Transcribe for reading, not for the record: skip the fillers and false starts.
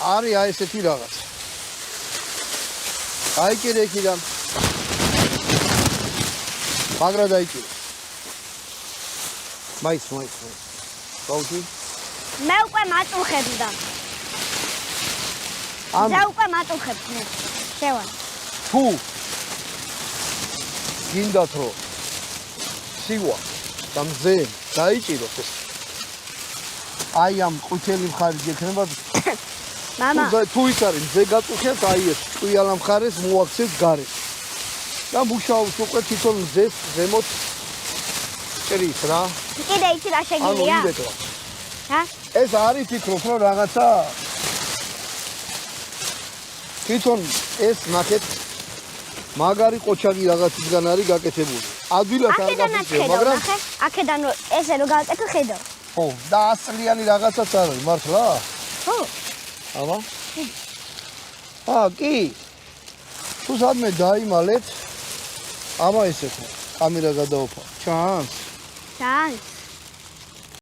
არის აი ესეთი რაღაც. დაიჭირე იქიდან. მაგრა დაიჭირე. მაიც. გაუჩი? მე უკვე მაწუხებდა. მე უკვე მაწუხებს მე. შევა. თუ გინდათ რომ სივა და მზე დაიჭიროთ ეს. აი ამ ყვითელი მხარი გექნება. მამა. თუ ის არის მზე გაწუხეთ, აი ეს ჭვიალა მხარეს მოაქცეთ გარეთ. და მუშაობს უკვე თვითონ მზეს ზემოთ ჭრის რა. კიდე იცი რა შეგიძლია? ანუ იმდეთო. ჰა? ეს არის ფიქრობ რომ რაღაცა თვითონ ეს ნახეთ მაგარი ყოჩაგი რაღაცისგან არის გაკეთებული. ადვილად არ გაფიქრე, მაგრამ აქედან ესე რომ გააკეთე ხედავ. ხო, და ასლიანი რაღაცაც არის, მართლა? ხო. აბა? კი. თუ სადმე დაიმალეთ, აბა ესე ხო, კამერა გადაოფა. ჩანს? ჩანს.